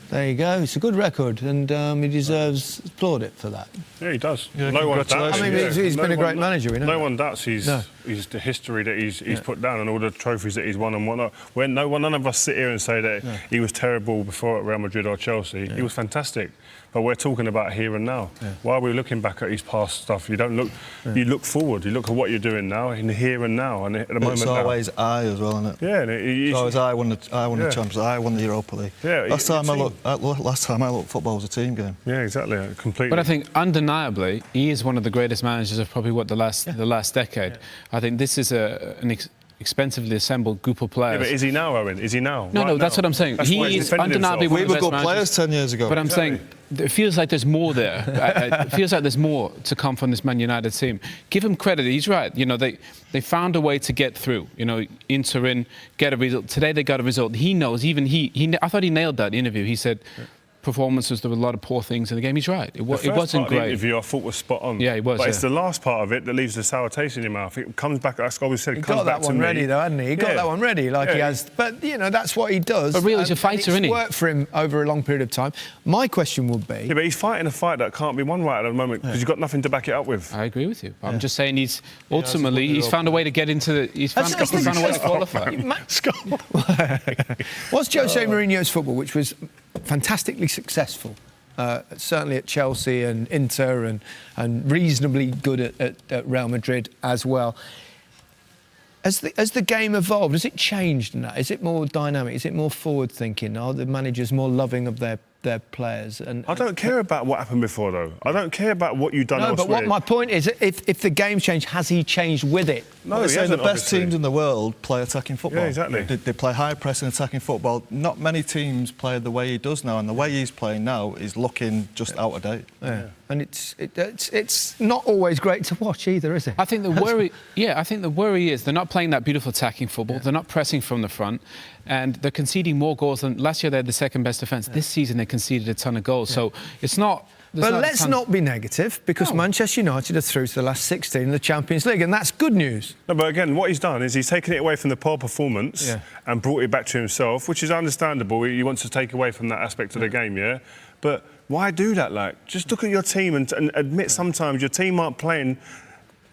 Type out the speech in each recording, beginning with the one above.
There you go. It's a good record, and he deserves plaudit for that. Yeah, he does. Yeah, no one doubts. I mean, he's been a great manager. We know no that. one doubts he's the history that he's put down and all the trophies that he's won and whatnot. When none of us sit here and say that he was terrible before at Real Madrid or Chelsea. He was fantastic. But we're talking about here and now. Yeah. While we're looking back at his past stuff, you don't look. You look forward. You look at what you're doing now, in the here and now, and at the moment. It's always I as well, isn't it? Yeah, it's always I won the Champions. I won the Europa League. Yeah, last time I looked, football was a team game. Yeah, exactly, completely. But I think undeniably he is one of the greatest managers of probably the last decade. Yeah. I think this is an expensively assembled group of players. Yeah, but is he now, Owen? Is he now? No, that's what I'm saying. He is undeniably one of the best managers. We were good players 10 years ago. But I'm saying it feels like there's more there. It feels like there's more to come from this Man United team. Give him credit. He's right. You know, they found a way to get through. You know, Inter in, get a result. Today they got a result. He knows. Even he I thought he nailed that interview. He said. Performances, there were a lot of poor things in the game. He's right. It wasn't great. The interview I thought was spot on. Yeah, he was. But it's the last part of it that leaves the sour taste in your mouth. It comes back. As Scholes said, he got that one ready, though, hadn't he? He got that one ready, like he has. But you know, that's what he does. But really, he's a fighter, isn't he? It's worked for him over a long period of time. My question would be. Yeah, but he's fighting a fight that can't be won right at the moment because you've got nothing to back it up with. I agree with you. I'm just saying he's ultimately he's found a way to get into the. He's found a way to qualify. What's Jose Mourinho's football, which was fantastically successful? Certainly at Chelsea and Inter and reasonably good at Real Madrid as well. As the game evolved, has it changed in that? Is it more dynamic? Is it more forward-thinking? Are the managers more loving of their players? And I don't care about what happened before, though. I don't care about what you've done elsewhere. But what my point is, if the game's changed, has he changed with it? No, he hasn't, the best teams in the world play attacking football. Yeah, exactly. They play high-pressing attacking football. Not many teams play the way he does now, and the way he's playing now is looking just out of date. Yeah. And it's not always great to watch either, is it? I think the worry is they're not playing that beautiful attacking football. Yeah. They're not pressing from the front, and they're conceding more goals than last year. They had the second best defence. Yeah. This season they conceded a ton of goals. Yeah. So it's not. But let's not be negative, because Manchester United are through to the last 16 in the Champions League, and that's good news. No, but again, what he's done is he's taken it away from the poor performance and brought it back to himself, which is understandable. He wants to take away from that aspect of the game, yeah? But why do that, like? Just look at your team and admit sometimes your team aren't playing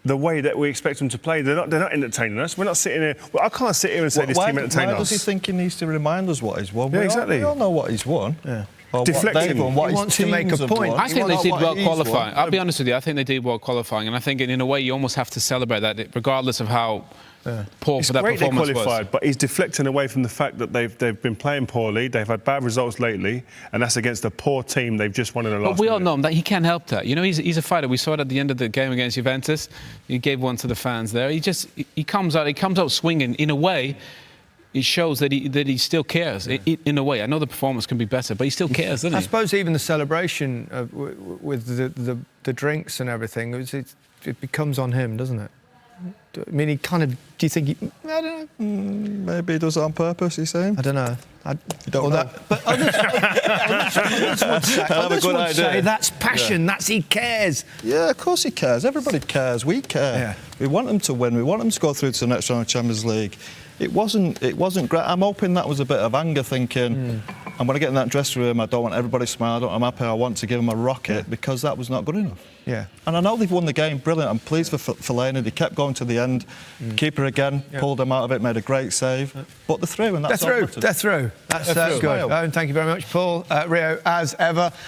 the way that we expect them to play. They're not entertaining us. We're not sitting here. Well, I can't sit here and say this team entertains us. Why does he think he needs to remind us what he's won? Yeah, exactly. We all know what he's won. Yeah. Deflecting. What he wants to make a point. I think they did well qualifying. I'll be honest with you. I think they did well qualifying, and I think in a way you almost have to celebrate that, regardless of how poor that performance they qualified, but he's deflecting away from the fact that they've been playing poorly. They've had bad results lately, and that's against a poor team they've just won in the last. But we all know him that he can't help that. You know, he's a fighter. We saw it at the end of the game against Juventus. He gave one to the fans there. He comes out swinging in a way. It shows that he still cares, in a way. I know the performance can be better, but he still cares, doesn't he? I suppose even the celebration with the drinks and everything, it becomes on him, doesn't it? I mean, he kind of... Do you think I don't know. Maybe he does it on purpose, he's saying? I don't know. You don't know. But others would say that's passion, that's he cares. Yeah, of course he cares. Everybody cares. We care. Yeah. We want him to win. We want him to go through to the next round of Champions League. It wasn't great. I'm hoping that was a bit of anger, thinking, and when I get in that dressing room, I don't want everybody to smile, I'm happy, I want to give him a rocket, because that was not good enough. Yeah. And I know they've won the game, brilliant. I'm pleased for Fellaini. They kept going to the end. Keeper again, pulled them out of it, made a great save. But they're through, and that's They're through. That's good. Oh, and thank you very much, Paul. Rio, as ever.